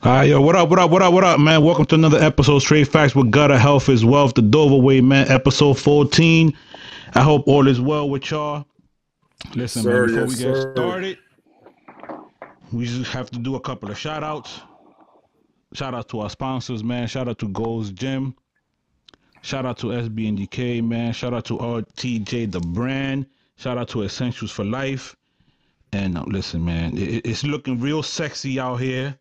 Hi, yo, what up, man? Welcome to another episode, Straight Facts with Gutter Health is Wealth, the Dover Way, man, episode 14. I hope all is well with y'all. Yes, Listen, man, sir. before Yes, we get sir. started, we just have to do a couple of shout outs. Shout out to our sponsors, man. Shout out to Gold's Gym. Shout out to SBNDK, man. Shout out to RTJ, the brand. Shout out to Essentials for Life. And listen, man, it's looking real sexy out here.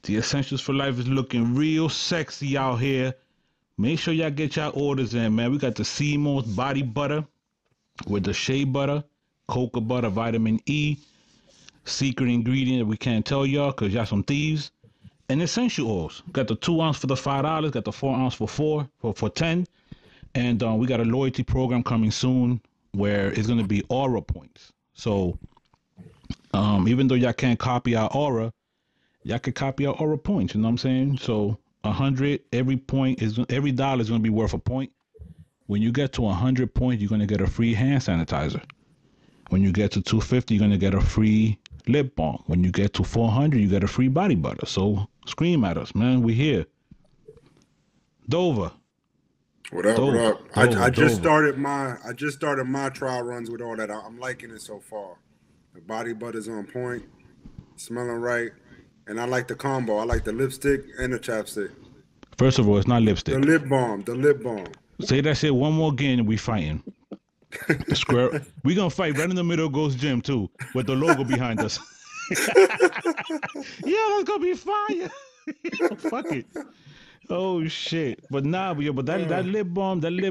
The Essentials for Life is looking real sexy out here. Make sure y'all get y'all orders in, man. We got the Seamore's body butter with the shea butter, cocoa butter, vitamin E, secret ingredient that we can't tell y'all because y'all some thieves. And essential oils. Got the 2 ounce for the $5, got the 4 ounce for 10. And we got a loyalty program coming soon where it's gonna be aura points. So even though y'all can't copy our aura, y'all can copy our aura points. You know what I'm saying? So 100, every dollar is gonna be worth a point. When you get to 100 points, you're gonna get a free hand sanitizer. When you get to 250, you're gonna get a free lip balm. When you get to 400, you get a free body butter. So scream at us, man. We here. Dover, What up? What Dover, up? Dover, I just Dover. started my trial runs with all that. I'm liking it so far. The body butter's on point, smelling right, and I like the combo. I like the lipstick and the chapstick. First of all, it's not The lipstick. lip balm. The lip balm. Say that shit one more again and we fighting. Square. We gonna fight right in the middle of Ghost Gym too, with the logo behind us. Yeah, that's gonna be fire. Fuck it. Oh shit! But nah, but that Uh, lip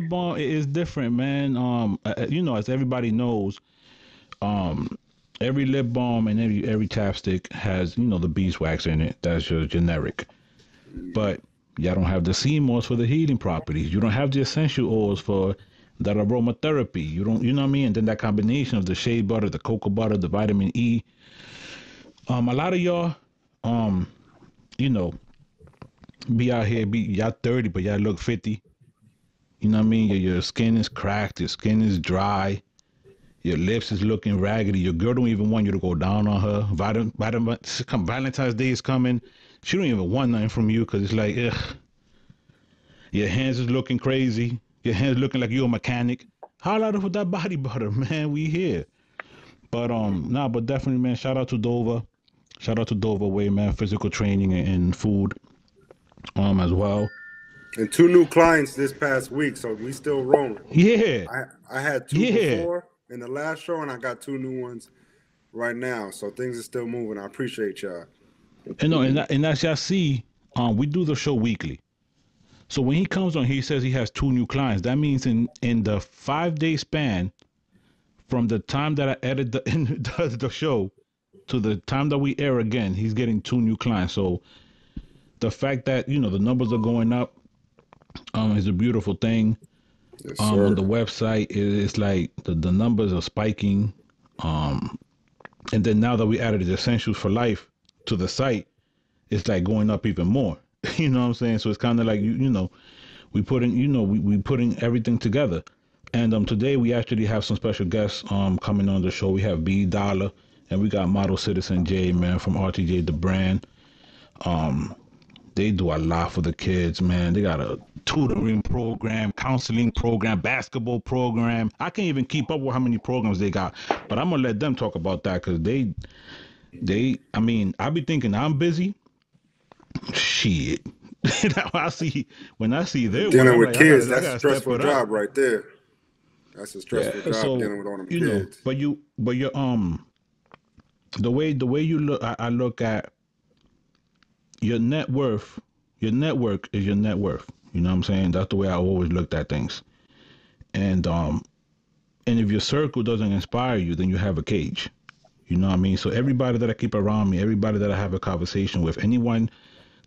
balm is different, man. As everybody knows, um, every lip balm and every chapstick has the beeswax in it. That's your generic. But y'all don't have the CMOS for the healing properties. You don't have the essential oils for that aromatherapy. You don't, you know what I mean? And then that combination of the shea butter, the cocoa butter, the vitamin E. A lot of y'all, um, you know, be out here, be y'all 30, but y'all look 50. You know what I mean? Your skin is cracked, your skin is dry, your lips is looking raggedy. Your girl don't even want you to go down on her. Valentine's Day is coming. She don't even want nothing from you because it's like, ugh, your hands is looking crazy. Your hands looking like you're a mechanic. Holla at us with that body butter, man. We here. But but definitely, man. Shout out to Dover. Shout out to Dover Way, man. Physical training and food, as well. and two new clients this past week, so we still rolling. Yeah, I had two yeah. before in the last show, and I got two new ones right now. So things are still moving. I appreciate y'all. And as y'all see, we do the show weekly. So when he comes on, he says he has two new clients. That means in the 5 day span from the time that I edit the show to the time that we air again, he's getting two new clients. So the fact that the numbers are going up is a beautiful thing. Yes, On sir. the website, it's like the numbers are spiking. Um, and then now that we added the essentials for life to the site, it's like going up even more. You know what I'm saying? So it's kind of like we putting everything together. And today we actually have some special guests coming on the show. We have B Dollar and we got Model Citizen J, man, from RTJ the brand. Um they do a lot for the kids, man. They got a tutoring program, counseling program, basketball program. I can't even keep up with how many programs they got, but I'm gonna let them talk about that because I mean, I be thinking I'm busy. Shit. When I see their work, Dealing I'm with like, kids, I that's a gotta step stressful it up. job right there. That's a Yeah. stressful job So dealing with all them kids. but you the way you look, I look at your net worth. Your network is your net worth. You know what I'm saying? That's the way I always looked at things. And and if your circle doesn't inspire you, then you have a cage. You know what I mean? So everybody that I keep around me, everybody that I have a conversation with, anyone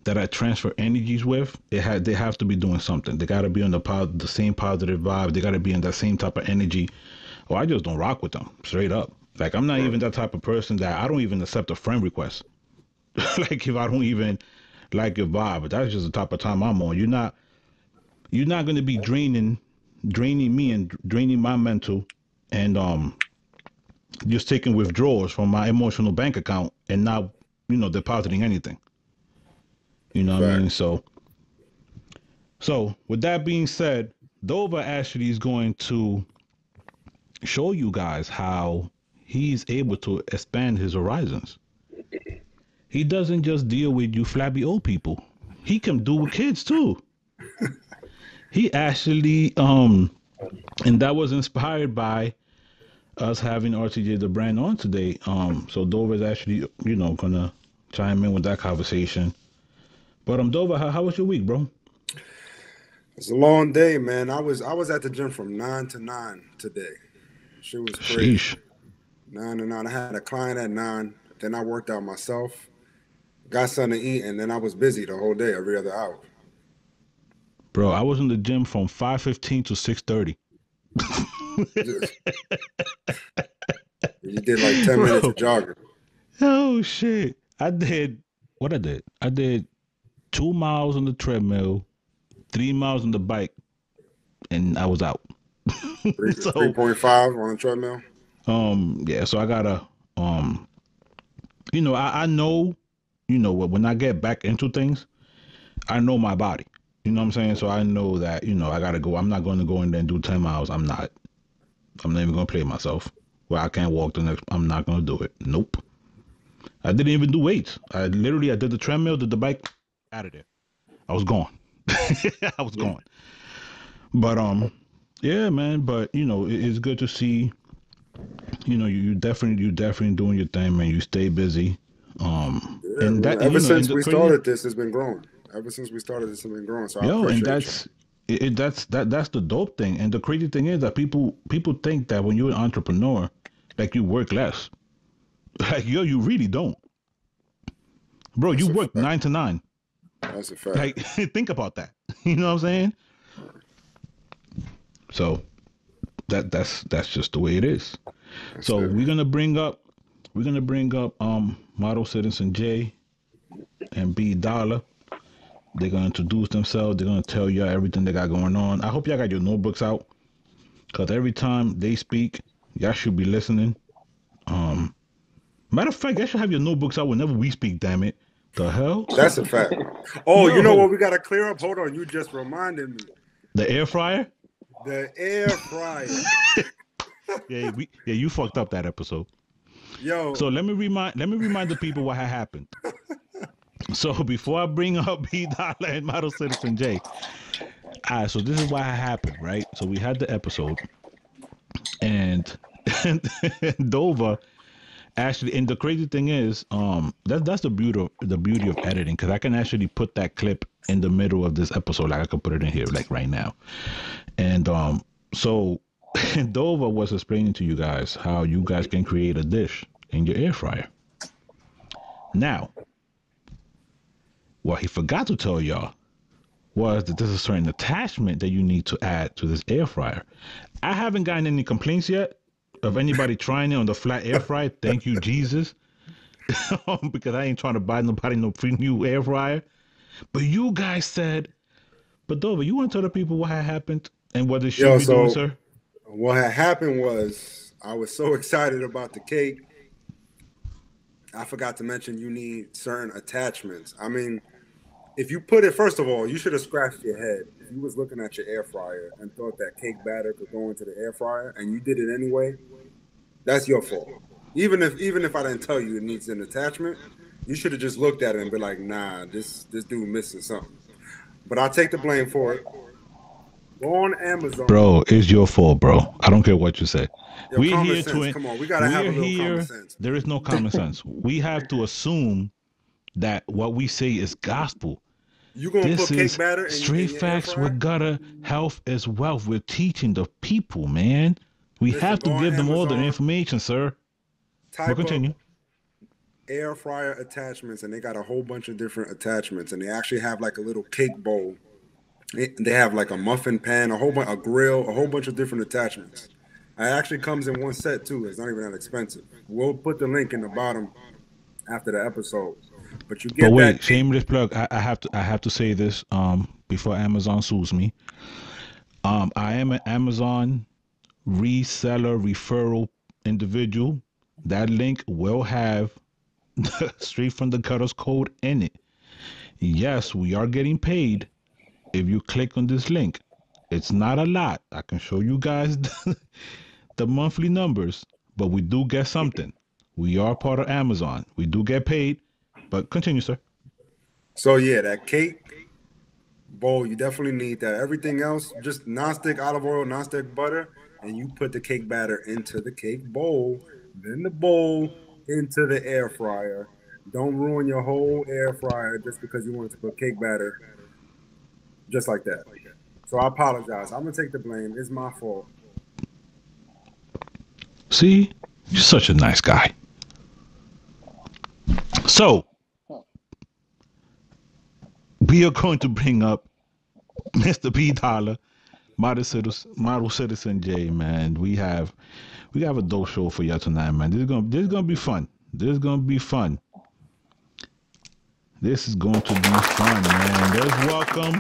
that I transfer energies with, they have to be doing something. They got to be on the same positive vibe. They got to be in that same type of energy. Or I just don't rock with them straight up. Like I'm not Right. even that type of person that I don't even accept a friend request. Like if I don't even like your vibe, but that's just the type of time I'm on. You're not going to be draining me and draining my mental, and just taking withdrawals from my emotional bank account and not depositing anything. You know what I mean? Fact. So with that being said, Dover actually is going to show you guys how he's able to expand his horizons. He doesn't just deal with you flabby old people. He can do with kids too. He actually and that was inspired by us having RTJ the brand on today. So Dover's actually, gonna chime in with that conversation. But Dover, how was your week, bro? It's a long day, man. I was at the gym from 9 to 9 today. Shit was crazy. Sheesh. 9 to 9. I had a client at 9. Then I worked out myself, got something to eat, and then I was busy the whole day, every other hour. Bro, I was in the gym from 5:15 to 6:30. Just, you did like 10 minutes Bro, of jogging. oh shit. I did what I did. I did 2 miles on the treadmill, 3 miles on the bike, and I was out. So 3.5 on the treadmill. yeah, so I gotta I know, when I get back into things, I know my body. You know what I'm saying? So I know that, I gotta go. I'm not gonna go in there and do 10 miles. I'm not. I'm not even gonna play myself. Well, I can't walk the next. I'm not gonna do it. Nope. I didn't even do weights. I did the treadmill, did the bike, out of there. I was gone. I was Yeah, gone. But yeah, man. But it's good to see. You definitely doing your thing, man. You stay busy. yeah, And man. that, and Ever and since the we crazy, started this, it's been growing. Ever since we started this, it's been growing. So I and appreciate y'all. that's the dope thing. And the crazy thing is that people think that when you're an entrepreneur, like you work less. Like you really don't, bro. You That's a work fact. 9 to 9. That's a fact. Like think about that. You know what I'm saying? So that's just the way it is. That's So it. we're gonna bring up Model Citizen J and B Dollar. They're gonna introduce themselves. They're gonna tell y'all everything they got going on. I hope y'all got your notebooks out, cause every time they speak, y'all should be listening. Um, Matter of fact, y'all should have your notebooks out whenever we speak. Damn it, the hell, That's a fact. Oh, you know yo, what we gotta clear up? Hold on, you just reminded me. the air fryer. The air fryer. Yeah, you fucked up that episode. So Yo, let me remind the people what had happened. So before I bring up B Dollar and Model Citizen J, all right. So this is what had happened, right? So we had the episode, and, and Dover actually, and the crazy thing is, that's the beauty of editing, because I can actually put that clip in the middle of this episode, like I could put it in here, like right now, and so Dover was explaining to you guys how you guys can create a dish in your air fryer. Now, what he forgot to tell y'all was that there's a certain attachment that you need to add to this air fryer. I haven't gotten any complaints yet of anybody trying it on the flat air fryer. Thank you, Jesus. Because I ain't trying to buy nobody no free new air fryer. But you guys said, but Dover, you want to tell the people what had happened and what they should yo, be doing, so sir? what had happened was I was so excited about the cake. I forgot to mention you need certain attachments. I mean, if you put it, first of all, you should have scratched your head if you was looking at your air fryer and thought that cake batter could go into the air fryer and you did it anyway. That's your fault. Even if I didn't tell you it needs an attachment, you should have just looked at it and be like, nah, this dude missing something. But I'll take the blame for it. Go on Amazon. Bro, it's your fault, bro. I don't care what you say. Yo, We're common here sense. to Come on, we gotta have a we're little common here. sense, There is no common sense. We have to assume that what we say is gospel. You gonna This put cake is batter straight in your air facts with fryer? gutter health is wealth. We're teaching the people, man. We Listen, have to go on give them all the Amazon, information, sir. We'll type up continue. air fryer attachments, and they got a whole bunch of different attachments, and they actually have like a little cake bowl. They have like a muffin pan, a grill, a whole bunch of different attachments. It actually comes in one set too. It's not even that expensive. We'll put the link in the bottom after the episode. But you But get that wait, cake. shameless plug. I have to say this before Amazon sues me. I am an Amazon reseller referral individual. That link will have straight from the gutters code in it. Yes, we are getting paid if you click on this link. It's not a lot. I can show you guys the monthly numbers, but we do get something. We are part of Amazon. We do get paid, but continue, sir. So yeah, that cake bowl, you definitely need that. Everything else, just nonstick olive oil, nonstick butter, and you put the cake batter into the cake bowl, then the bowl into the air fryer. Don't ruin your whole air fryer just because you wanted to put cake batter just like that. So I apologize. I'm gonna take the blame. It's my fault. See, you're such a nice guy. So, we are going to bring up Mr. B Dollar, Model Citizen J, man. We have a dope show for y'all tonight, man. This is gonna be fun. This is gonna be fun. This is going to be fun, man. Let's welcome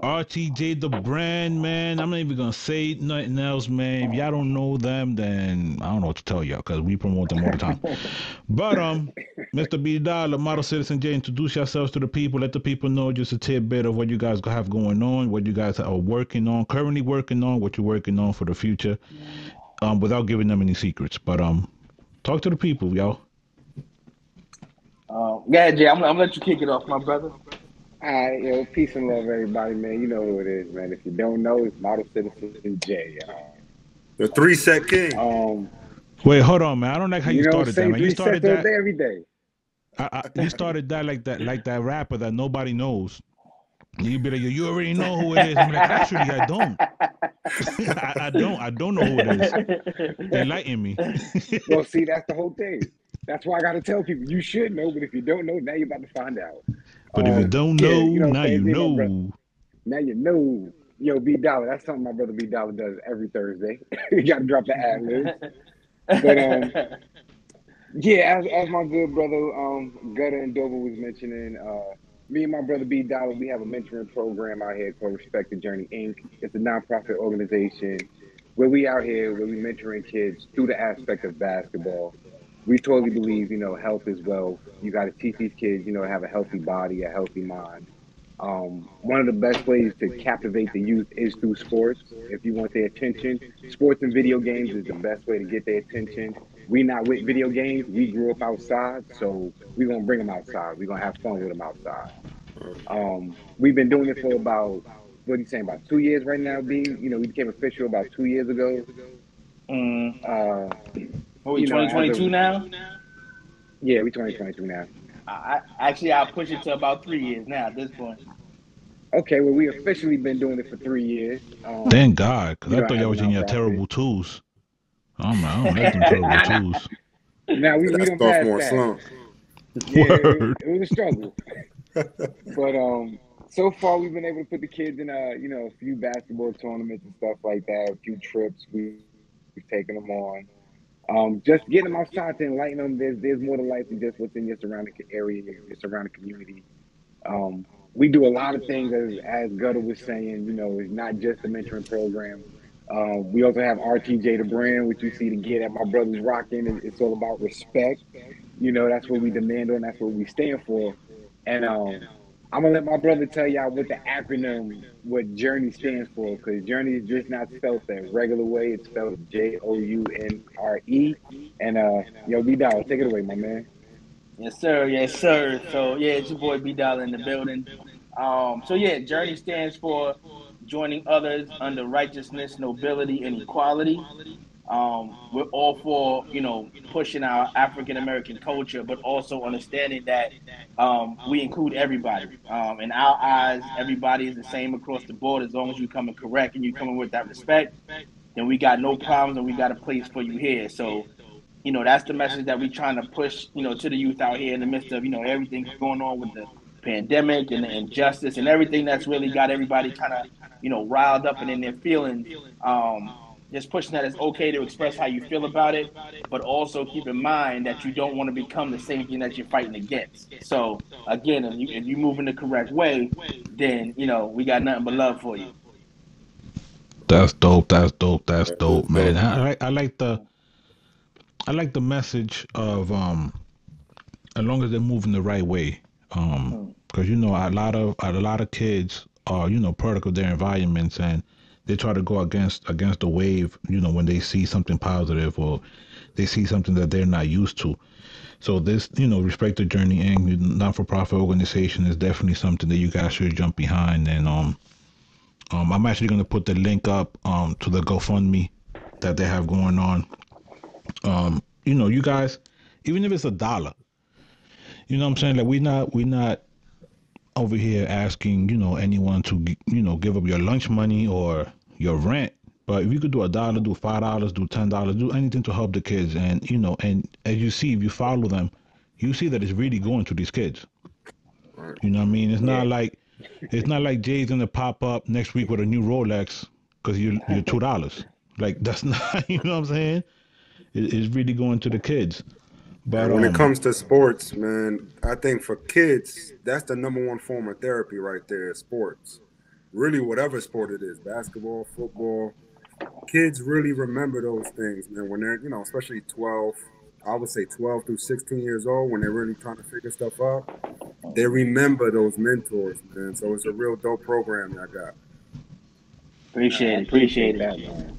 RTJ the brand, man. I'm not even gonna say nothing else, man. If y'all don't know them, then I don't know what to tell y'all because we promote them all the time. But Mr. B Dollar, Model Citizen J, introduce yourselves to the people. Let the people know just a tidbit of what you guys have going on, what you guys are working on, currently working on, what you're working on for the future, without giving them any secrets. But talk to the people, y'all. Yeah, Jay, I'm gonna let you kick it off, my brother. All right, peace and love, everybody, man. You know who it is, man. If you don't know, it's Model Citizen J. The three set king. Wait, hold on, man. I don't like how you started that, say man. You three started sets all that. day, every day. You started that like that rapper that nobody knows. You be like, you already know who it is. I'm like, actually, I don't. I don't know who it is. Enlighten me. Well, see, that's the whole thing. That's why I got to tell people you should know, but if you don't know, now you're about to find out. But if you don't Yeah, know, you know what now I'm you saying? My brother, know. now you know. Yo, B Dollar, that's something my brother B Dollar does every Thursday. You got to drop the ad libs. But yeah, as my good brother Gutter and Dover was mentioning, me and my brother B Dollar, we have a mentoring program out here called Respect the Journey Inc. It's a nonprofit organization where we out here where we mentoring kids through the aspect of basketball. We totally believe, health is wealth. You got to teach these kids, to have a healthy body, a healthy mind. One of the best ways to captivate the youth is through sports. If you want their attention, sports and video games is the best way to get their attention. We not with video games. We grew up outside, so we're gonna bring them outside. We're gonna have fun with them outside. We've been doing it for about what are you saying, about 2 years right now, B? We became official about 2 years ago. Mm, Uh, what we as of 2022 now? yeah, we 2022 now. I'll push it to about 3 years now at this point. Okay, well, we officially been doing it for 3 years. Thank God, because I thought As y'all a was in your nonprofit. terrible twos. I don't like them terrible Nah, nah. twos. Now we That don't pass sophomore that. slump. Yeah, Word. it was a struggle, but so far we've been able to put the kids in a few basketball tournaments and stuff like that. A few trips we've taken them on. Just getting them outside to enlighten them. There's more to life than just what's in your surrounding area, your surrounding community. We do a lot of things as Gutter was saying. It's not just the mentoring program. We also have RTJ the brand, which you see the gear that my brother's rocking. It's all about respect. That's what we demand on. That's what we stand for. And I'm gonna let my brother tell y'all what the acronym, what Journey stands for, because Journey is just not spelled the regular way. It's spelled JOUNRE. And B Dollar, take it away, my man. Yes, sir. Yes, sir. So yeah, it's your boy B Dollar in the building. So yeah, Journey stands for joining others under righteousness, nobility, and equality. We're all for pushing our African American culture, but also understanding that we include everybody. In our eyes, everybody is the same across the board as long as you're coming correct and you're coming with that respect. Then we got no problems and we got a place for you here. So that's the message that we're trying to push, to the youth out here in the midst of, everything going on with the pandemic and the injustice and everything that's really got everybody kind of, riled up and in their feelings. Just pushing that it's okay to express how you feel about it, but also keep in mind that you don't want to become the same thing that you're fighting against. So again, if you move in the correct way, then we got nothing but love for you. That's dope. That's dope. That's That is dope, man. dope. I like the message of as long as they're moving the right way. because a lot of kids are product of their environments, and they try to go against the wave, when they see something positive or they see something that they're not used to. So this, Respect the Journey Inc., not-for-profit organization, is definitely something that you guys should jump behind. And I'm actually going to put the link up to the GoFundMe that they have going on. You guys, even if it's $1, what I'm saying, like we're not over here asking anyone to give up your lunch money or your rent. But if you could do $1, do $5, do $10, do anything to help the kids, and as you see, if you follow them, you see that it's really going to these kids. Right. You know what I mean? It's Yeah. not like Jay's gonna pop up next week with a new Rolex because you're $2. Like that's not, you know what I'm saying? It's really going to the kids. But And when it comes to sports, man, I think for kids, that's the number one form of therapy right there, sports. Really, whatever sport it is, basketball, football, kids really remember those things, man. When they're, especially 12, I would say 12 through 16 years old, when they're really trying to figure stuff out, they remember those mentors, man. So it's a real dope program y'all got. I Appreciate appreciate it. that, man.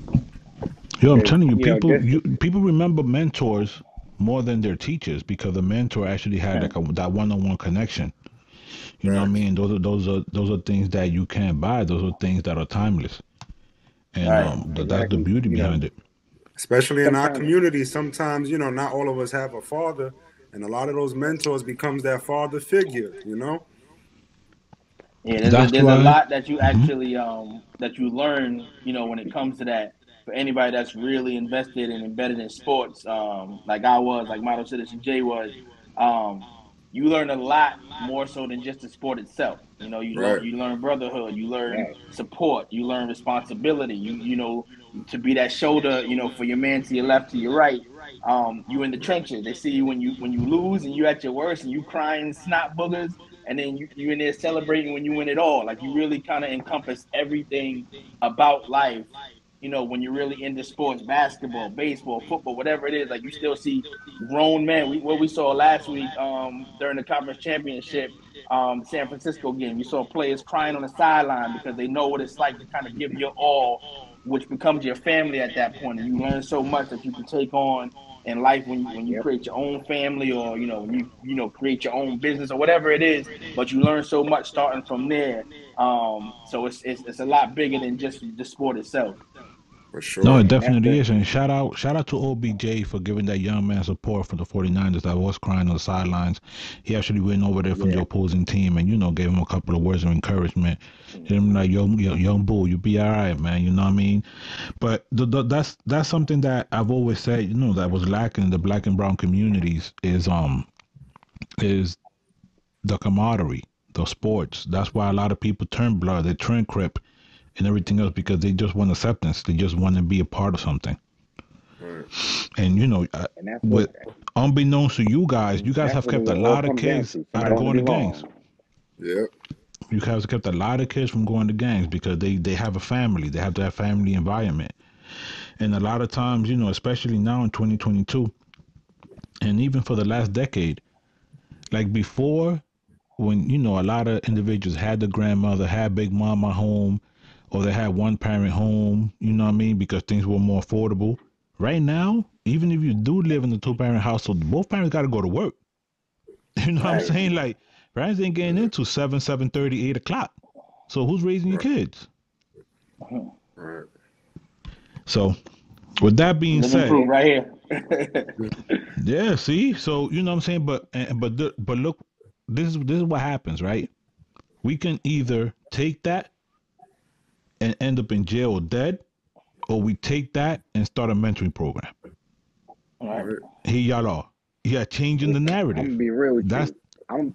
yo, I'm Because telling you, people just people remember mentors more than their teachers because the mentor actually had like that one-on-one connection. You know what I Facts. mean? Those are things that you can't buy. Those are things that are timeless, and Right. that's the exactly, beauty behind it. Especially in our sometimes community, sometimes, not all of us have a father, and a lot of those mentors becomes that father figure. Yeah, That's there's a why. lot that you actually that you learn, when it comes to that. For anybody that's really invested and embedded in sports, like I was, like Model Citizen J was, um, you learn a lot more so than just the sport itself. Right. You learn brotherhood, you learn that. support, you learn responsibility. To be that shoulder, for your man to your left, to your right. You in the trenches. They see you when you lose and you at your worst and you crying snot boogers, and then you in there celebrating when you win it all. Like you really kind of encompass everything about life. When you're really into sports, basketball, baseball, football, whatever it is, like you still see grown men. What we saw last week during the conference championship, San Francisco game, you saw players crying on the sideline because they know what it's like to kind of give your all, which becomes your family at that point, and you learn so much that you can take on in life when you Yep. create your own family, or when you create your own business or whatever it is. But you learn so much starting from there. So it's a lot bigger than just the sport itself. For No, it sure. And that's definitely the is. And shout out to OBJ for giving that young man support for the 49ers that was crying on the sidelines. He actually went over there from the yeah. opposing team and, gave him a couple of words of encouragement. Hit him like, yo, young bull, you be all right, man. You know what I mean? But that's something that I've always said, that was lacking in the black and brown communities is the camaraderie, the sports. That's why a lot of people turn blood, they turn crip and everything else because they just want acceptance. They just want to be a part of something. Right. And And with unbeknownst to you guys that's have what it kept a all lot of comes down kids to. out of Somebody want to going to gangs. belong. Yep. You guys have kept a lot of kids from going to gangs because they have a family. They have that family environment. And a lot of times, especially now in 2022, and even for the last decade, like before, when a lot of individuals had the grandmother, had big mama home, or they had one parent home, you know what I mean, because things were more affordable. Right now, even if you do live in a two-parent household, both parents got to go to work. You know what I'm Right. saying? Like, parents ain't getting into 7, 7:30, 8 o'clock. So who's raising your Right. kids? Right. So with that being Living said, proof right here. yeah, see, so you know what I'm saying, but look, this is what happens, right? We can either take that and end up in jail or dead, or we take that and start a mentoring program. Right. Right. Here y'all are. Yeah, changing the I'm gonna narrative. be real with That's you. I'm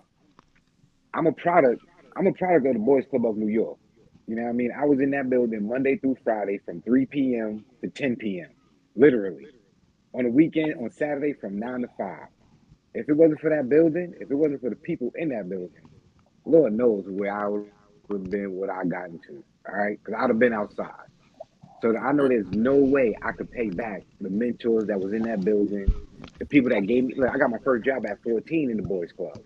I'm a product. I'm a product of the Boys Club of New York. You know what I mean? I was in that building Monday through Friday from 3 p.m. to 10 p.m. Literally. On the weekend, on Saturday from 9 to 5. If it wasn't for that building, if it wasn't for the people in that building, Lord knows where I would have been, what I got into. All right? Because I'd have been outside. So I know Right. there's no way I could pay back the mentors that was in that building, the people that gave me. Look, I got my first job at 14 in the Boys Club.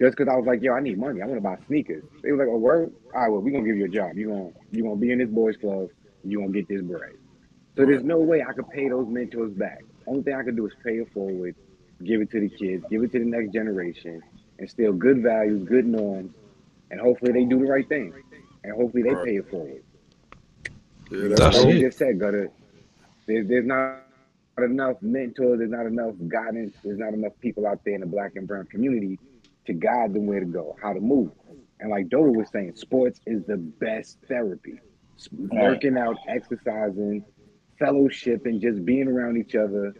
Just because I was like, yo, I need money. I want to buy sneakers. They were like, oh, word? All right, well, we're gonna give you a job. You gonna be in this boys' club. You gonna get this bread. So there's Right. no way I could pay those mentors back. Only thing I could do is pay it forward, give it to the kids, give it to the next generation, instill good values, good norms, and hopefully they do the right thing. And hopefully they Right. pay it forward. Yeah, You that's know, That's like you dope. it. just said, Gutter, there's not enough mentors, there's not enough guidance, there's not enough people out there in the black and brown community to guide them where to go, how to move. And like Dola was saying, sports is the best therapy. Right. Working out, exercising, fellowship, and just being around each other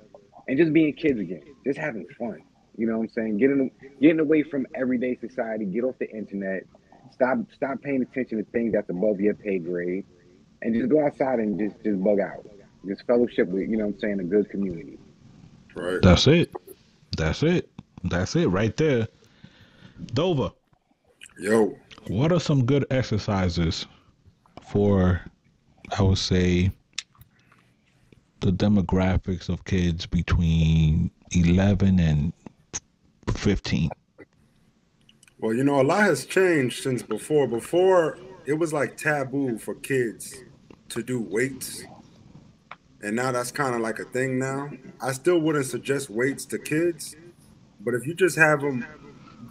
and just being kids again, just having fun. You know what I'm saying? Getting away from everyday society, get off the internet, stop paying attention to things that's above your pay grade, and just go outside and just bug out. Just fellowship with, you know what I'm saying, a good community. Right. That's it. That's it. That's it right there. Dover, Yo. what are some good exercises for, I would say, the demographics of kids between 11 and 15? Well, you know, a lot has changed since before. Before, it was like taboo for kids to do weights, and now that's kind of like a thing now. I still wouldn't suggest weights to kids, but if you just have them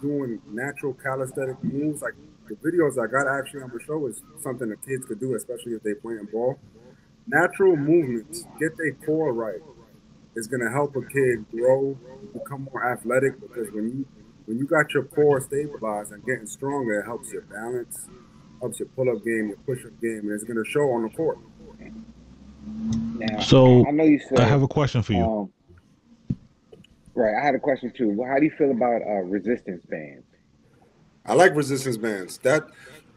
doing natural calisthenic moves, like the videos I got actually I'm gonna show is something the kids could do, especially if they playing ball. Natural movements, get their core right, is gonna help a kid grow, become more athletic because when you got your core stabilized and getting stronger, it helps your balance, helps your pull up game, your push up game, and it's gonna show on the court. Now, So I know you I said, have a question for you. um, right, I had a question too. Well, how do you feel about resistance bands? I like resistance bands.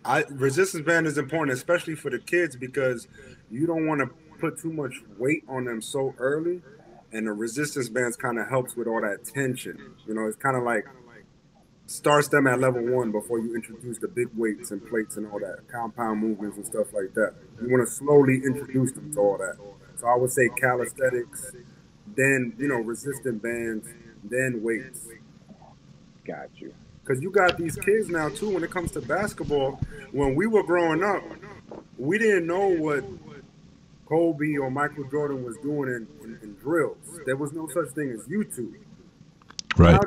I resistance band is important, especially for the kids because you don't want to put too much weight on them so early, and the resistance bands kind of helps with all that tension. You know, it's kind of like starts them at level one before you introduce the big weights and plates and all that compound movements and stuff like that. You want to slowly introduce them to all that. So I would say calisthenics, then resistant bands, then weights. Got you. Because you got these kids now too. When it comes to basketball, when we were growing up, we didn't know what Kobe or Michael Jordan was doing in drills. There was no such thing as YouTube. Right.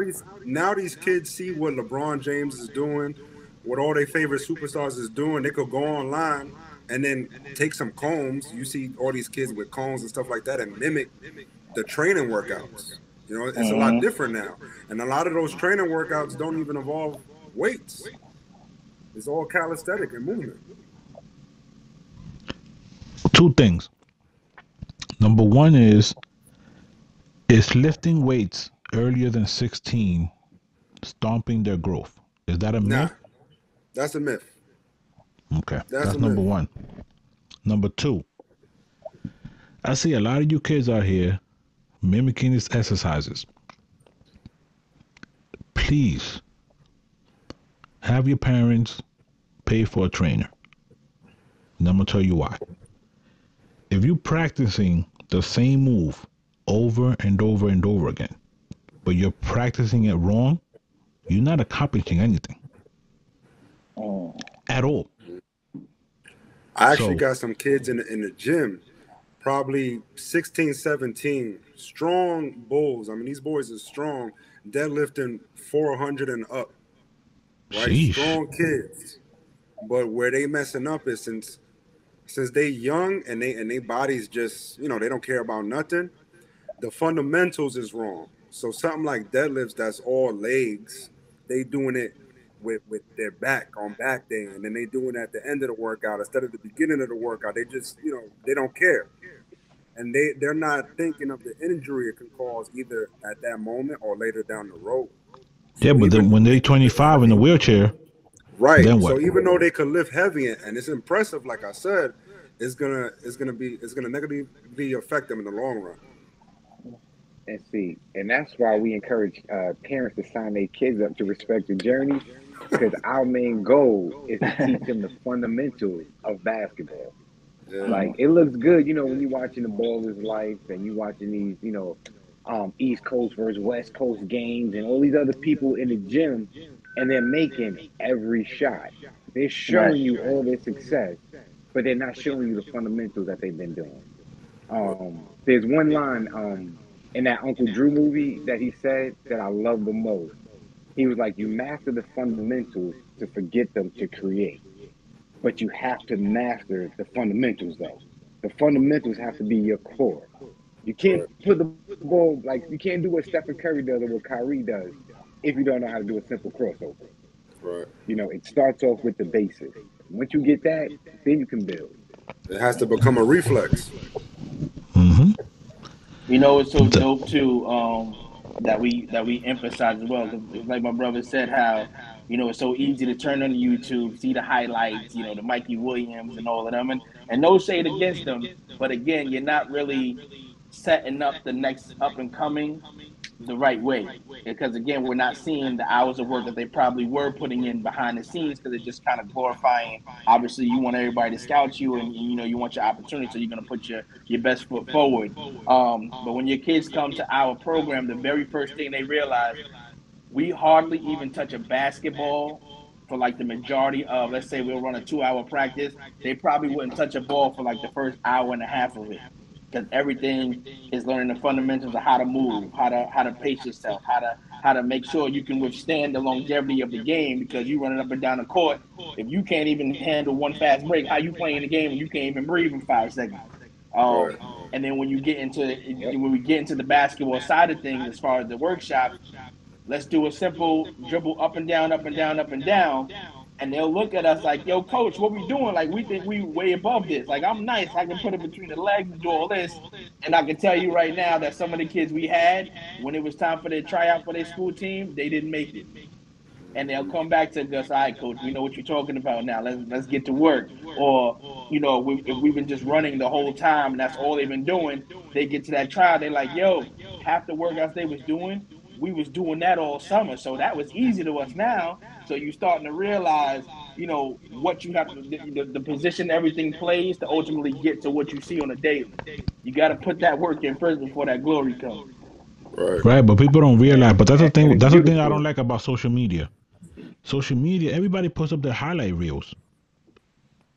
Now these kids see what LeBron James is doing, what all their favorite superstars is doing. They could go online and then take some combs. You see all these kids with combs and stuff like that and mimic the training workouts. You know, it's a lot Mm-hmm. different now. And a lot of those training workouts don't even involve weights. It's all calisthenic and movement. Two things. Number one is lifting weights earlier than 16 stomping their growth. Is that a Nah, myth? that's a myth. Okay. That's a That's number myth. one. Number two, I see a lot of you kids out here mimicking these exercises. Please have your parents pay for a trainer. And I'm going to tell you why. If you're practicing the same move over and over and over again, but you're practicing it wrong, you're not accomplishing anything Mm. at all. I actually So, got some kids in the gym, probably 16, 17, strong bulls. I mean, these boys are strong, deadlifting 400 and up, right? sheesh. Strong kids. But where they messing up is since they young and they bodies just they don't care about nothing. The fundamentals is wrong. So something like deadlifts that's all legs, they doing it with their back on back day, and then they doing it at the end of the workout instead of the beginning of the workout. They just they don't care, and they're not thinking of the injury it can cause either at that moment or later down the road. Yeah, So but even then though when they they're can lift 25 in a heavy, wheelchair, right? then So what? even though they could lift heavy and it's impressive, like I said, it's gonna negatively affect them in the long run. And see, and that's why we encourage parents to sign their kids up to respect the journey, because our main goal is to teach them the fundamentals of basketball. Yeah, Like it looks good, when you're watching the Ballers Life and you watching these, East Coast versus West Coast games and all these other people in the gym. and they're making every shot. They're Right. showing you all their success, but they're not showing you the fundamentals that they've been doing. There's one line in that Uncle Drew movie that he said that I love the most. He was like, "You master the fundamentals to forget them to create, but you have to master the fundamentals though. The fundamentals have to be your core. You can't Right. put the ball like you can't do what Stephen Curry does or what Kyrie does if you don't know how to do a simple crossover. Right. You know, it starts off with the basics. Once you get that, then you can build. It has to become a reflex. Mm-hmm. You know, it's so dope too. That we emphasize as well, because like my brother said, how it's so easy to turn on YouTube, see the highlights, the Mikey Williams and all of them, and no shade against them, but again, you're not really setting up the next up and coming the right way, because again, we're not seeing the hours of work that they probably were putting in behind the scenes, because it's just kind of glorifying. Obviously, you want everybody to scout you, and you want your opportunity, so you're going to put your best foot forward. But when your kids come to our program, the very first thing they realize, we hardly even touch a basketball for like the majority of, let's say we'll run a 2 hour practice. They probably wouldn't touch a ball for like the first hour and a half of it, because everything is learning the fundamentals of how to move, how to pace yourself, how to make sure you can withstand the longevity of the game, because you running up and down the court. If you can't even handle one fast break, how you playing the game when you can't even breathe in 5 seconds? Right. Um, and then Yep. when we get into the basketball side of things, as far as the workshops, let's do a simple dribble up and down, up and down, up and down. And they'll look at us like, yo, coach, what we doing? Like, we think we way above this. Like, I'm nice. I can put it between the legs and do all this. And I can tell you right now that some of the kids we had, when it was time for their tryout for their school team, they didn't make it, and they'll come back to us. All right, coach, we know what you're talking about now. Let's get to work. Or if we've been just running the whole time and that's all they've been doing, they get to that trial. They're like, yo, half the workouts they was doing, we was doing that all summer, so that was easy to us now. So you starting to realize, what you have to, the position everything plays to ultimately get to what you see on a daily. You got to put that work in first before that glory comes. Right. Right, but people don't realize. But that's the And thing. it's That's the thing I don't beautiful. like about social media. Social media, everybody puts up their highlight reels.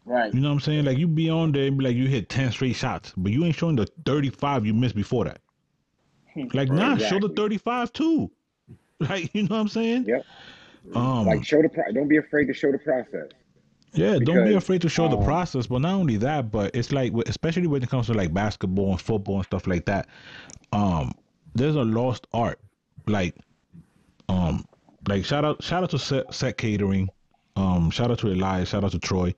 Right. You know what I'm saying? Like you be on there and be like you hit 10 straight shots, but you ain't showing the 35 you missed before that. Like Right. nah, show the Exactly. 35 too. Like you know what I'm saying? Yep. Like Um, show don't be afraid to show the process yeah, don't be because afraid to show the process. But not only that, but it's like especially when it comes to like basketball and football and stuff like that. Um, there's a lost art. Like um, like shout out to set catering. Shout out to Elias. Shout out to Troy.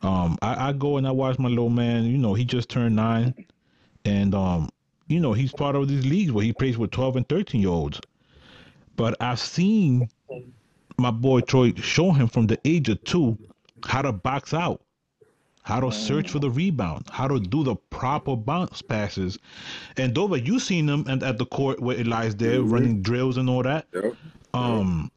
I go and I watch my little man. He just turned 9, and he's part of these leagues where he plays with 12 and 13-year-olds. But I've seen my boy Troy show him from the age of 2 how to box out, how to search for the rebound, how to do the proper bounce passes. And Dover, you seen them and at the court where Eli's there Mm-hmm. running drills and all that. Yep. Yep. Um,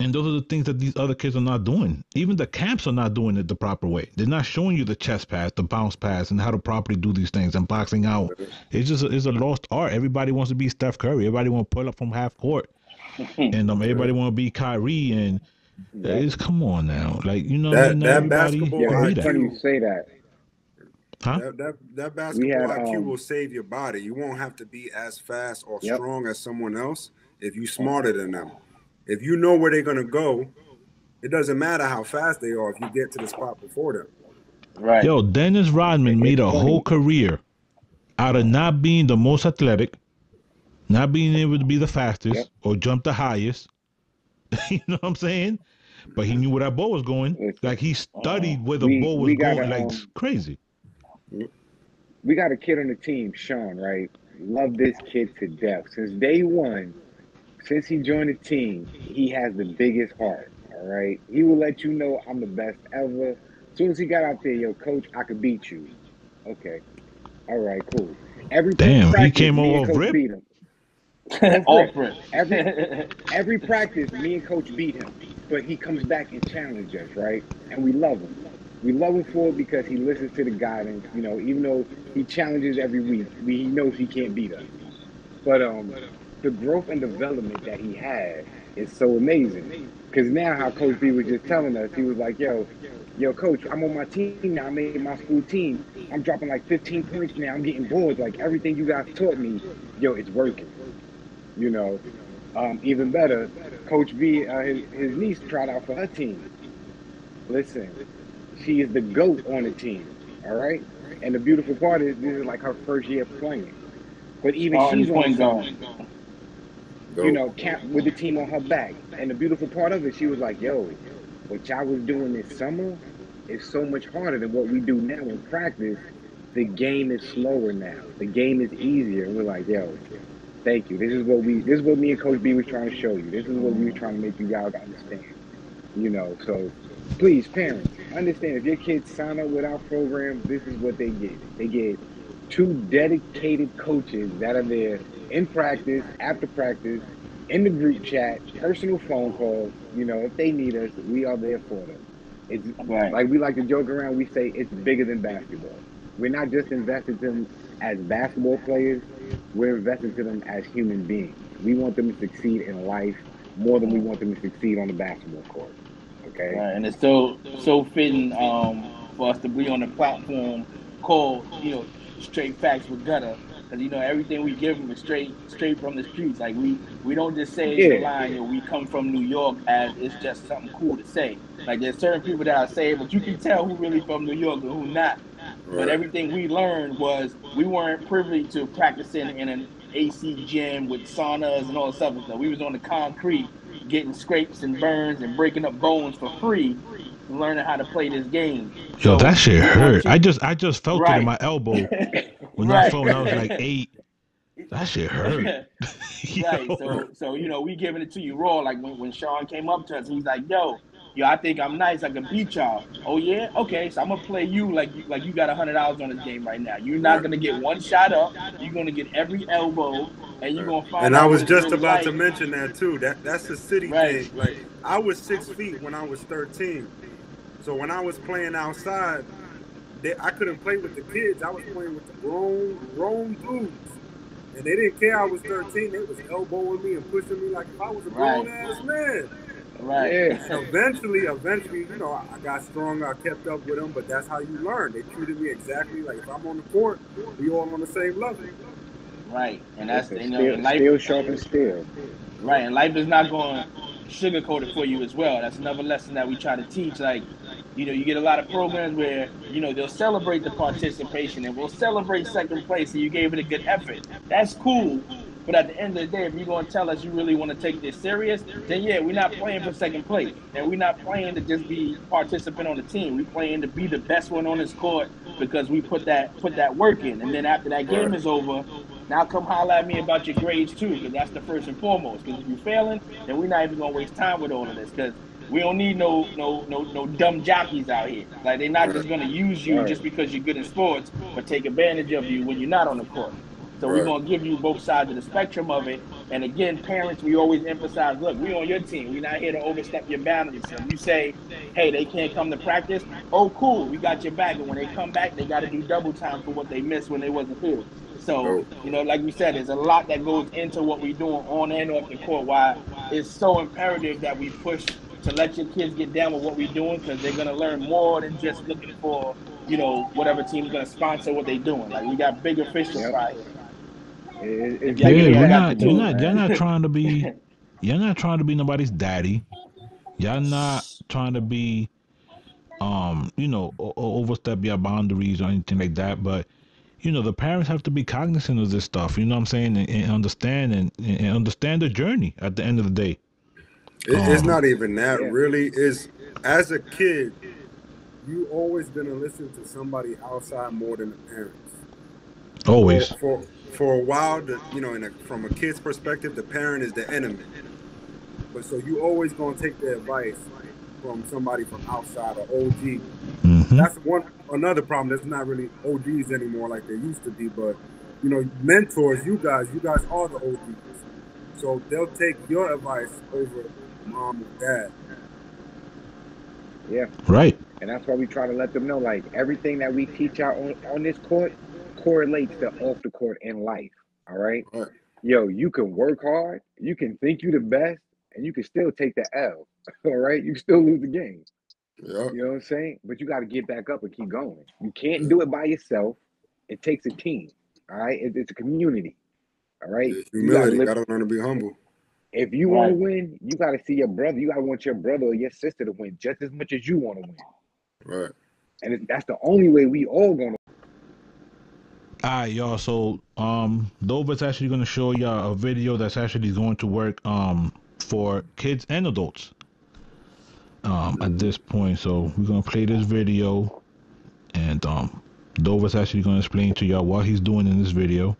And those are the things that these other kids are not doing. Even the camps are not doing it the proper way. They're not showing you the chest pass, the bounce pass, and how to properly do these things and boxing out. It's a lost art. Everybody wants to be Steph Curry. Everybody want to pull up from half court, and Yeah. everybody want to be Kyrie. And yep. it's come on now, like what I mean. That Not that everybody Yeah, basketball can be it's that, funny you IQ, say that. huh? that We basketball had IQ will save your body. You won't have to be as fast or yep. strong as someone else if you smarter than them. If you know where they're gonna go, it doesn't matter how fast they are if you get to the spot before them. Right. Yo, Dennis Rodman made It's a whole funny. career out of not being the most athletic, not being able to be the fastest Yep. or jump the highest. You know what I'm saying? But he knew where that ball was going. Listen, Like he studied where the we ball was we got going. a Like crazy. we got a kid on the team, Sean. Right, love this kid to death. Since day one, since he joined the team, he has the biggest heart. All right, he will let you know I'm the best ever. As soon as he got out there, yo, coach, I could beat you. Okay, all right, cool. Every Damn, he practice, came me and over off coach rip. beat him. Off rip. Off rip. Every practice, me and coach beat him, but he comes back and challenges us, right? And we love him. We love him for it because he listens to the guidance. Even though he challenges every week, he knows he can't beat us. But the growth and development that he has is so amazing. Because now, how Coach B was just telling us, he was like, yo, coach, I'm on my team now. I made my school team. I'm dropping like 15 points now. I'm getting boards. Like everything you guys taught me, yo, it's working. You know, even better, Coach B, his niece tried out for her team. Listen, she is the GOAT on the team. All right. And the beautiful part is this is like her first year playing. But even Starting she's on point guard. some, Dope. camp with the team on her back. And the beautiful part of it, she was like, yo, what y'all was doing this summer is so much harder than what we do now in practice. The game is slower now. The game is easier. And we're like, yo, thank you. This is what me and Coach B was trying to show you. This is what we were trying to make you guys understand. So please, parents, understand if your kids sign up with our program, this is what they get. They get two dedicated coaches that are there in practice, after practice, in the group chat, personal phone calls. If they need us, we are there for them. It's Right. like we like to joke around, we say it's bigger than basketball. We're not just invested in them as basketball players, we're invested to them as human beings. We want them to succeed in life more than we want them to succeed on the basketball court. Okay. Right, and it's so fitting for us to be on a platform called straight facts with gutter, because everything we give them is straight from the streets. Like we don't just say the Yeah. line we come from New York as it's just something cool to say. Like there's certain people that I say, but you can tell who really from New York and who not. But Right. everything we learned was we weren't privy to practicing in an AC gym with saunas and all this other stuff. We was on the concrete getting scrapes and burns and breaking up bones for free, learning how to play this game. Yo, that So shit we want hurt. I to just I just felt it in right, my elbow when I right, felt when I was like 8. That shit hurt. right. Yo. So we giving it to you raw. Like when Sean came up to us, he's like, yo, I think I'm nice. I can beat y'all. Oh yeah, okay. So I'm gonna play you like you got $100 on this game right now. You're not Right. gonna get one shot up. You're gonna get every elbow, and you're Right. gonna find And I out what was it's just really about to like. mention that too. That's the city Right, thing. Like I was 6 feet when I was 13. So when I was playing outside, I couldn't play with the kids. I was playing with the grown dudes. And they didn't care I was 13. They was elbowing me and pushing me like if I was a grown right, ass man. right. Yeah. And eventually, I got stronger. I kept up with them, but that's how you learn. They treated me exactly like if I'm on the court, we all on the same level. Right, and that's Listen, and life. steel sharpens steel. Right, and life is not going to sugarcoat it for you as well. That's another lesson that we try to teach. Like, you get a lot of programs where they'll celebrate the participation and we'll celebrate second place and you gave it a good effort. That's cool, but at the end of the day, if you're going to tell us you really want to take this serious, then yeah, we're not playing for second place, and we're not playing to just be participant on the team. We're playing to be the best one on this court because we put that work in, and then after that game Right. is over, now come holler at me about your grades too, because that's the first and foremost. Because if you're failing, then we're not even gonna waste time with all of this. Because we don't need no dumb jockeys out here. Like they're not just Right. gonna use you Right. just because you're good in sports, but take advantage of you when you're not on the court. So we're Right. gonna give you both sides of the spectrum of it. And again, parents, we always emphasize: look, we on your team. We're not here to overstep your boundaries. So if you say, hey, they can't come to practice, oh cool, we got your back. And when they come back, they got to do double time for what they missed when they wasn't here. So, Dope. like we said, there's a lot that goes into what we're doing on and off the court. Why it's so imperative that we push to let your kids get down with what we're doing, because they're gonna learn more than just looking for, whatever team's gonna sponsor what they're doing. Like we got bigger fish to Yep. fry here. If It's y'all bigger give Yeah, me, we're I than got the not you're basketball, tools, not you're man. not trying to be you're not trying to be nobody's daddy. You're not trying to be overstep your boundaries or anything like that, but the parents have to be cognizant of this stuff, you know what I'm saying, and understand and understand the journey at the end of the day. It's Um not even that Yeah. really. Is as a kid, you always gonna listen to somebody outside more than the parents. For Always. for for a while, from a kid's perspective, the parent is the enemy. But so you always gonna take the advice from somebody from outside or OG. Mm-hmm. That's another problem. There's not really OGs anymore like they used to be. But mentors. You guys are the OGs. So they'll take your advice over mom or dad. Yeah. Right. And that's why we try to let them know, like, everything that we teach out on this court correlates to off the court in life. All right. Right. yo, you can work hard, you can think you the best, and you can still take the L. All right, you can still lose the game. Yep. You know what I'm saying? But you got to get back up and keep going. You can't do it by yourself. It takes a team. All right, it's a community. All right, Yeah, you got to humility. live. Gotta learn to be humble. If you want to Right. win, you got to see your brother. You got to want your brother or your sister to win just as much as you want to win. Right. And that's the only way we all gonna. All right, y'all. So, Dova's actually going to show y'all a video that's actually going to work for kids and adults at this point. So we're gonna play this video, and Dova's actually going to explain to y'all what he's doing in this video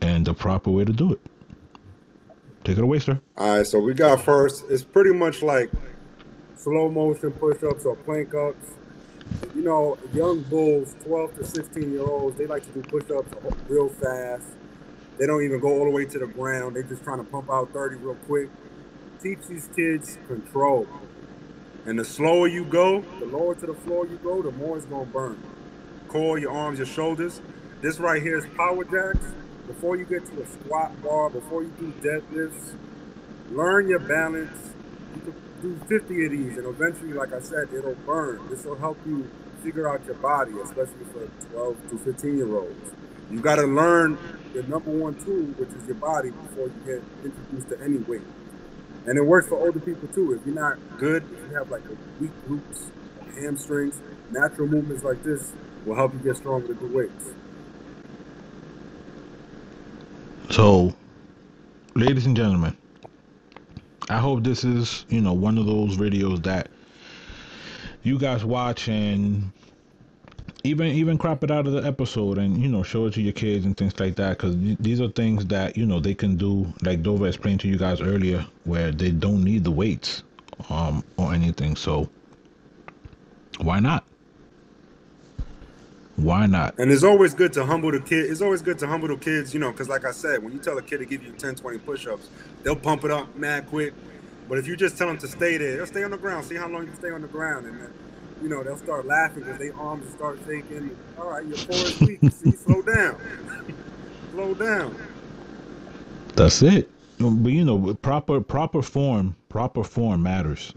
and the proper way to do it. Take it away, sir. All right, so we got first. It's pretty much like slow motion push-ups or plank ups. You know, young bulls, 12 to 16-year-olds, they like to do push-ups real fast. They don't even go all the way to the ground. They're just trying to pump out 30 real quick. Teach these kids control. And the slower you go, the lower to the floor you go, the more it's going to burn. Core, your arms, your shoulders. This right here is power jacks. Before you get to a squat bar, before you do deadlifts, learn your balance. You can do 50 of these, and eventually, like I said, it'll burn. This will help you figure out your body, especially for 12 to 15-year-olds. You got to learn the number one tool, which is your body, before you get introduced to any weight. And it works for older people too. If you're not good, if you have like a weak glutes, hamstrings, natural movements like this will help you get stronger to do weights. So, ladies and gentlemen, I hope this is, one of those videos that you guys watch and even crop it out of the episode and, show it to your kids and things like that, because these are things that, they can do, like Dova explained to you guys earlier, where they don't need the weights or anything. So, why not? Why not? And it's always good to humble the kid. It's always good to humble the kids, because like I said, when you tell a kid to give you 10, 20 push-ups, they'll pump it up mad quick. But if you just tell them to stay there, they'll stay on the ground. See how long you can stay on the ground. And then, they'll start laughing because their arms will start shaking. All right, your core is weak. See, slow down. Slow down. That's it. But proper form matters.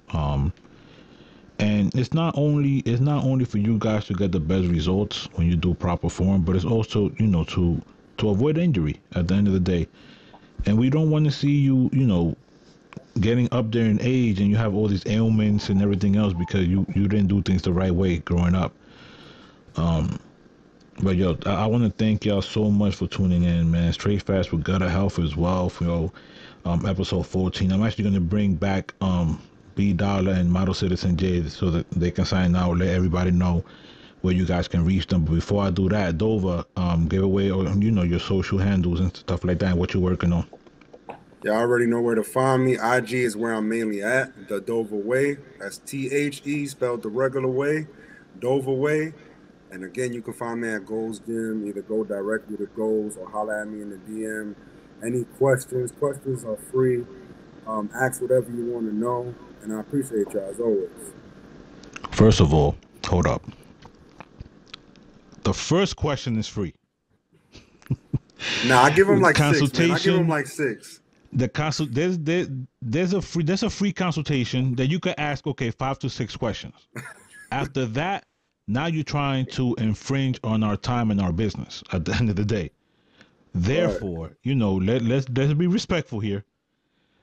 And it's not only for you guys to get the best results when you do proper form, but it's also to avoid injury at the end of the day. And we don't want to see you getting up there in age and you have all these ailments and everything else because you didn't do things the right way growing up. But yo, I want to thank y'all so much for tuning in, man. Straight Fast with Gutter Health as well for episode 14. I'm actually gonna bring back B Dollar and Model Citizen J so that they can sign out, let everybody know where you guys can reach them. But before I do that, Dova, give away your social handles and stuff like that and what you're working on. Y'all already know where to find me. IG is where I'm mainly at, the Dover Way. That's THE spelled the regular way, Dover Way. And again, you can find me at Goals Gym. Either go directly to Goals or holler at me in the DM. Any questions? Questions are free. Ask whatever you want to know. And I appreciate y'all as always. First of all, hold up. The first question is free. Nah, I give them like 6, man. I Consultation. give them like 6. There's a free consultation that you can ask 5 to 6 questions. After that, now you're trying to infringe on our time and our business at the end of the day. Therefore, let's be respectful here.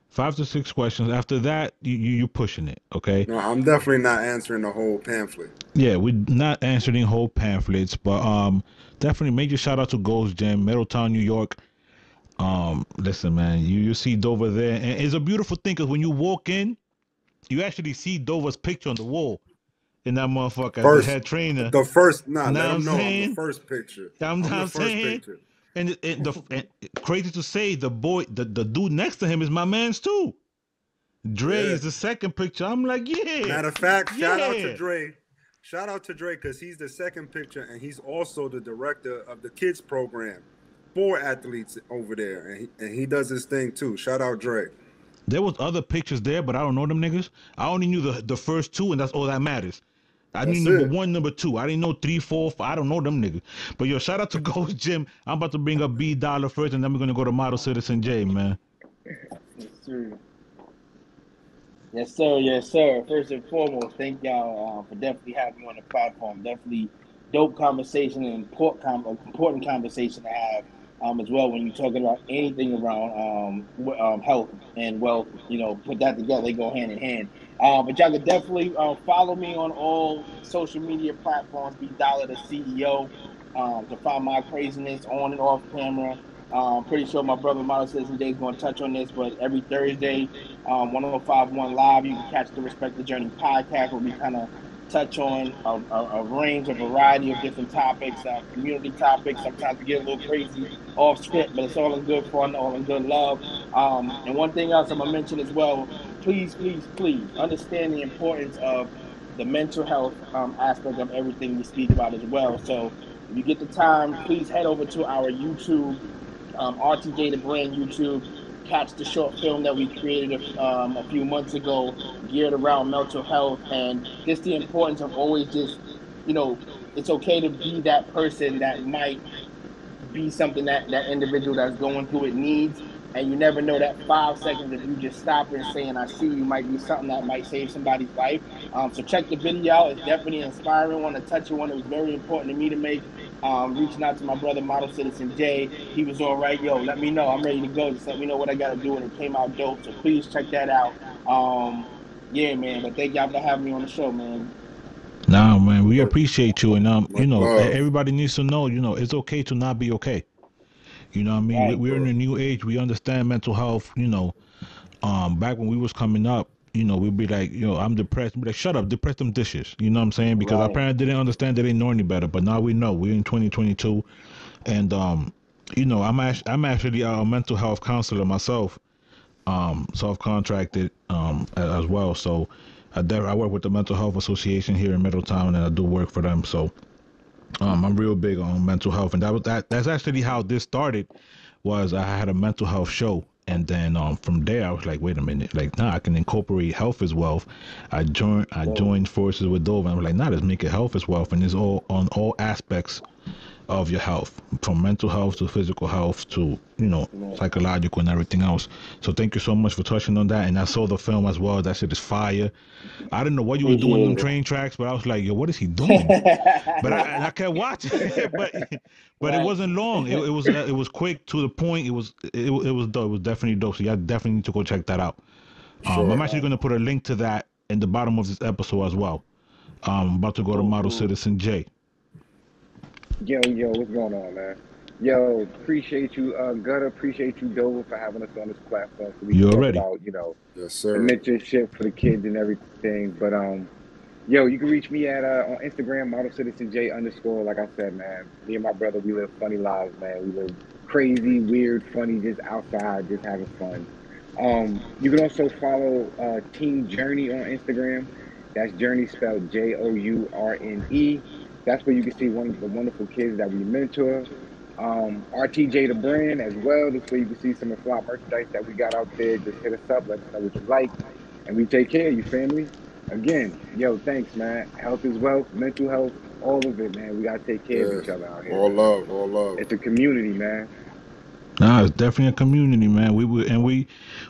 5 to 6 questions. After that, you're pushing it, okay? No, I'm definitely not answering the whole pamphlet. Yeah, we're not answering whole pamphlets, but definitely major shout out to Gold's Gym, Middletown, New York. Listen, man, you see Dover there, and it's a beautiful thing because when you walk in, you actually see Dover's picture on the wall in that motherfucker as the head trainer. The first, let Know them what know I'm I'm saying? the first picture. I'm the not first saying. picture. And crazy to say, the dude next to him is my man's too. Dre is the second picture. I'm like, yeah. Matter of fact, shout out to Dre. Shout out to Dre because he's the second picture and he's also the director of the kids program for athletes over there. And he does his thing too. Shout out Dre. There was other pictures there, but I don't know them niggas. I only knew the first two, and that's all that matters. I knew That's number it. one, number two. I didn't know three, four, five. I don't know them niggas. But yo, shout out to Ghost Jim. I'm about to bring up B Dollar first, and then we're gonna go to Model Citizen J, man. Yes, sir. Yes, sir. Yes, sir. First and foremost, thank y'all for definitely having me on the platform. Definitely dope conversation and important conversation to have as well when you're talking about anything around health and wealth. You know, put that together, they go hand in hand. But y'all can definitely follow me on all social media platforms. Be Dollar the CEO to find my craziness on and off camera. Pretty sure my brother Model Citizen Jay is going to touch on this, but every Thursday 1051 Live. You can catch the Respect the Journey podcast where we kind of touch on a range, a variety of different topics, community topics. Sometimes we get a little crazy off script, but it's all in good fun, all in good love. And one thing else I'm going to mention as well, please, please, please understand the importance of the mental health aspect of everything we speak about as well. So if you get the time, please head over to our YouTube, RTJ the Brand YouTube. Catch the short film that we created a few months ago, geared around mental health and just the importance of always just, you know, it's okay to be that person that might be something that that individual that's going through it needs. And you never know that 5 seconds if you just stop and saying "I see you" might be something that might save somebody's life. So check the video out; it's definitely an inspiring one, a touching one. It was very important to me to make. Reaching out to my brother, Model Citizen Jay, he was all right. Yo, let me know. I'm ready to go. Just let me know what I got to do, and it came out dope. So please check that out. Yeah, man. But thank y'all for having me on the show, man. Nah, man, we appreciate you, and Much love. everybody needs to know, it's okay to not be okay. You know what I mean? Right. We're in a new age. We understand mental health. Back when we was coming up, we'd be like, I'm depressed. We'd be like, shut up, depress them dishes. You know what I'm saying? Because our Right. parents didn't understand, they didn't know any better. But now we know. We're in 2022, and I'm actually a mental health counselor myself, self-contracted as well. So I work with the Mental Health Association here in Middletown, and I do work for them. So I'm real big on mental health, and that's actually how this started. Was I had a mental health show, and then from there I was like, wait a minute, like nah, I can incorporate health as wealth. I Dope. joined forces with Dove, and I was like, nah, let's make it health as wealth, and it's all on all aspects of your health, from mental health to physical health to Yeah. psychological and everything else. So thank you so much for touching on that. And I saw the film as well. That shit is fire. I didn't know what you was doing in them Appreciate it. train tracks, but I was like, yo, what is he doing? But I kept watching, but it Right. wasn't long. It was quick to the point. It was dope. It was definitely dope. So y'all definitely need to go check that out. I'm Sure. actually Right. gonna put a link to that in the bottom of this episode as well. I'm about to go to Cool, Model cool. Citizen J. Yo, what's going on, man? Yo, appreciate you, Gutter. Appreciate you, Dover, for having us on this platform so we can You talk already. about, Yes, the sir. mentorship for the kids and everything. But yo, you can reach me at on Instagram, Model Citizen J underscore. Like I said, man, me and my brother, we live funny lives, man. We live crazy, weird, funny, just outside, just having fun. You can also follow Team Journey on Instagram. That's Journey spelled Journe. That's where you can see one of the wonderful kids that we mentor. RTJ the brand as well. That's where you can see some of the flop merchandise that we got out there. Just hit us up, let us know what you like, and we take care of you, family. Again, yo, thanks, man. Health is wealth, mental health, all of it, man. We gotta take care of each Yes. other out here, All man. love. All love. It's a community, man. Nah, it's definitely a community, man.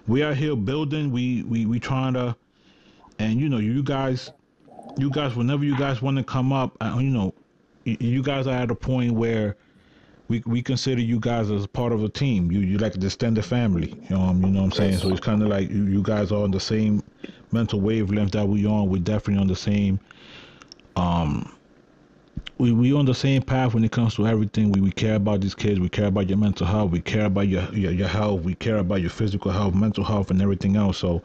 We are here building. We trying to, and you guys, whenever you guys want to come up, you guys are at a point where we consider you guys as part of a team. You like the extended family. You know what I'm saying. So Yes. it's kind of like you guys are on the same mental wavelength that we on. We're definitely on the same. We on the same path when it comes to everything. We care about these kids. We care about your mental health. We care about your health. We care about your physical health, mental health, and everything else. So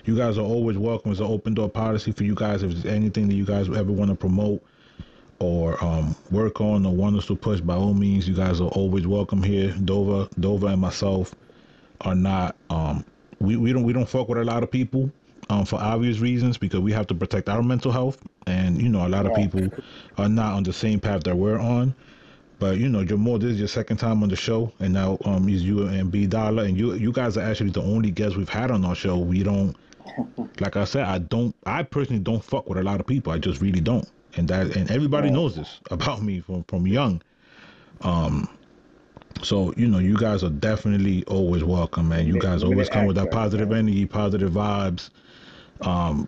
you guys are always welcome. It's an open door policy for you guys. If there's anything that you guys ever want to promote or work on or want us to push, by all means, you guys are always welcome here. Dover, and myself are not. We don't fuck with a lot of people, for obvious reasons, because we have to protect our mental health, and a lot of Right. people are not on the same path that we're on. But Jamal, this is your second time on the show, and now is you and B Dollar, and you guys are actually the only guests we've had on our show. We don't, like I said, I personally don't fuck with a lot of people. I just really don't. and everybody Right. knows this about me from young. So you guys are definitely always welcome, man. You guys Limited always come with that access, positive man. energy, positive vibes.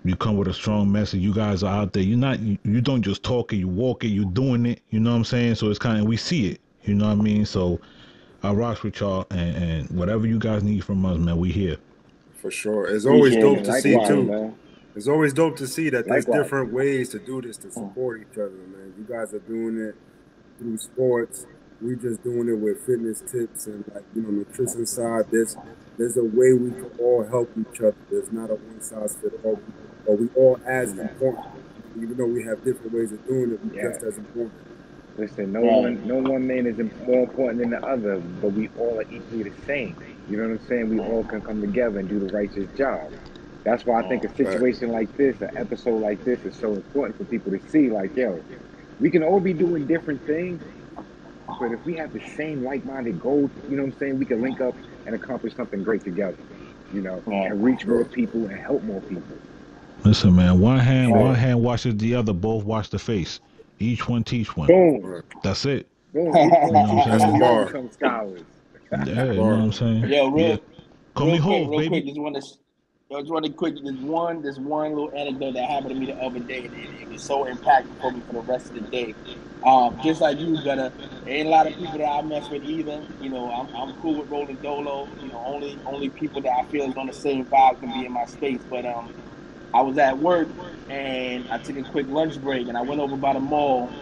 You come with a strong message. You guys are out there. You don't just talk it, you walk it, you doing it. You know what I'm saying? So it's kind of, we see it. You know what I mean? So I rocks with y'all, and whatever you guys need from us, man, we here. For sure. It's always Appreciate dope it. to see Likewise, Appreciate too. man. It's always dope to see that there's Likewise. different ways to do this to it. support each other, man. You guys are doing it through sports. We just doing it with fitness tips and like nutrition side. There's a way we can all help each other. There's not a one size fit all. But we all as important. Even though we have different ways of doing it, we Yeah. just as important. Listen, Right. no one man is more important than the other, but we all are equally the same. You know what I'm saying? We all can come together and do the righteous job. That's why I think a Right. situation like this, an episode like this, is so important for people to see. Like, yo, we can all be doing different things, but if we have the same like-minded goals, you know what I'm saying? We can link up and accomplish something great together. Right. And reach more Sure. people and help more people. Listen, man. One Right. Sure. hand washes the other. Both wash the face. Each one teach one. Boom, Right. That's it. boom. Each You one know what teach I'm That's one, the and saying? we all bar. become scholars. That's Yeah, the you know what bar. I'm saying? Yo, Yeah. Call me Hove, real quick, baby. just want to quick. There's one little anecdote that happened to me the other day, and it was so impactful for me for the rest of the day. Just like you, Gunna, there ain't a lot of people that I mess with either. I'm cool with rolling dolo. Only people that I feel is on the same vibe can be in my space. But I was at work and I took a quick lunch break, and I went over by the mall,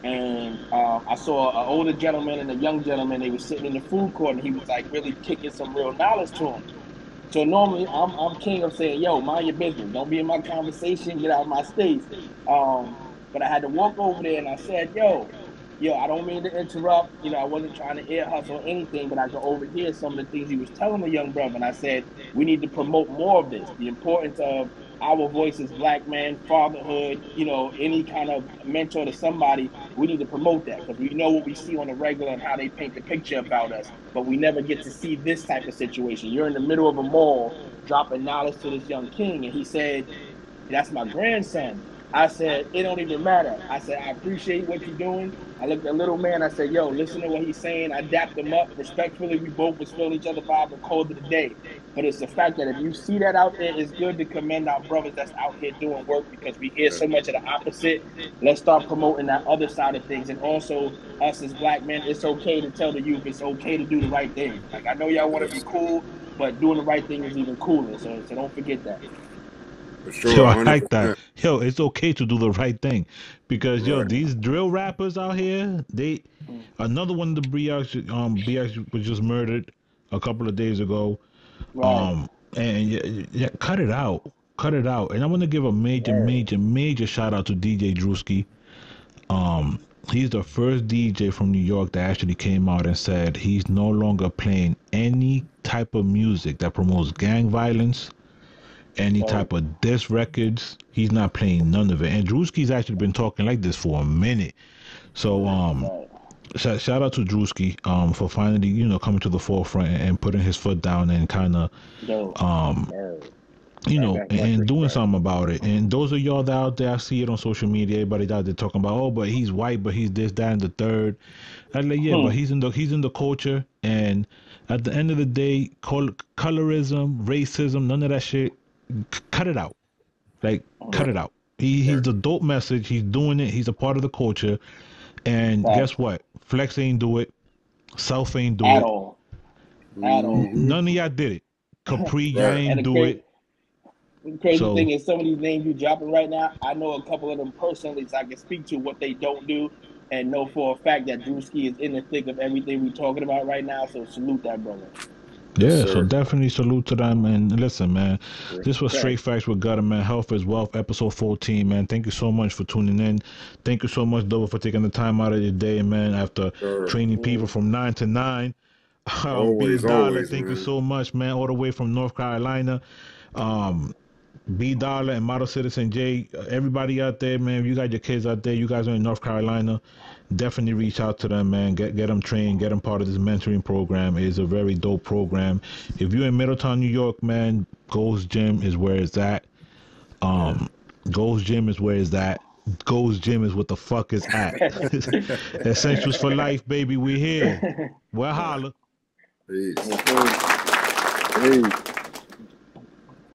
and I saw an older gentleman and a young gentleman. They were sitting in the food court, and he was like really kicking some real knowledge to him. So normally I'm king of saying, "Yo, mind your business. Don't be in my conversation. Get out of my space." Um, but I had to walk over there and I said, "Yo, I don't mean to interrupt. I wasn't trying to ear hustle or anything, but I could overhear some of the things he was telling the young brother." And I said, "We need to promote more of this. The importance of our voice as black men, fatherhood. Any kind of mentor to somebody. We need to promote that because we know what we see on the regular and how they paint the picture about us, but we never get to see this type of situation. You're in the middle of a mall dropping knowledge to this young king." And he said, "That's my grandson." I said, "It don't even matter." I said, "I appreciate what you're doing." I looked at the little man. I said, "Yo, listen to what he's saying." I dapped him up. Respectfully, we both was feeling each other vibe and called it a day. But it's the fact that if you see that out there, it's good to commend our brothers that's out here doing work because we hear Yeah. so much of the opposite. Let's start promoting that other side of things. And also, us as black men, it's okay to tell the youth it's okay to do the right thing. Like, I know y'all want to be Yes. cool, but doing the right thing is even cooler. So don't forget that. For Yo, sure. I like that. 100%. Yo, it's okay to do the right thing, because Right. these drill rappers out here, another one of the BX was just murdered a couple of days ago. Right. And yeah, cut it out. And I want to give a major, Word. major, major shout out to DJ Drewski. He's the first DJ from New York that actually came out and said he's no longer playing any type of music that promotes gang violence, any So, type of diss records. He's not playing none of it. And Drewski's actually been talking like this for a minute. So right. shout out to Drewski for finally coming to the forefront and putting his foot down and kind of Yo. Word. That's and doing respect. something about it. And those of y'all that out there, I see it on social media. Everybody out there talking about, oh, but he's white, but he's this, that, and the third. I'm like, yeah, but Hmm. he's in the culture, and at the end of the day, colorism, racism, none of that shit. Cut it out. Like, cut Right. it out. He's Right. the dope message. He's doing it. He's a part of the culture. And guess Facts. what? Flex ain't do it. Self ain't do At it. all. At all. Mm-hmm. None of y'all did it. Capri, y'all Right. And ain't do it. the crazy So thing is, some of these names you dropping right now, I know a couple of them personally, so I can speak to what they don't do, and know for a fact that Drewski is in the thick of everything we're talking about right now. So salute that brother. Yes, yeah, so sir. definitely salute to them. And listen, man, this was Respect. Straight Facts with Gutter, man. Health is Wealth, episode 14, man. Thank you so much for tuning in. Thank you so much, Dover, for taking the time out of your day, man, after Sure. training people Mm. from 9 to 9. B Always, Dollar, always, thank you man. so much, man, all the way from North Carolina. Um, B Dollar and Model Citizen J, everybody out there, man. If you got your kids out there, you guys are in North Carolina, definitely reach out to them, man. Get them trained, get them part of this mentoring program. It is a very dope program. If you're in Middletown, New York, man, Gold's Gym is where it's at. Yeah. Gold's Gym is where it's at. Goes Gym is what the fuck is at. Essentials for life, baby. We here. Well, holla. Peace. Yes, sir. Hey.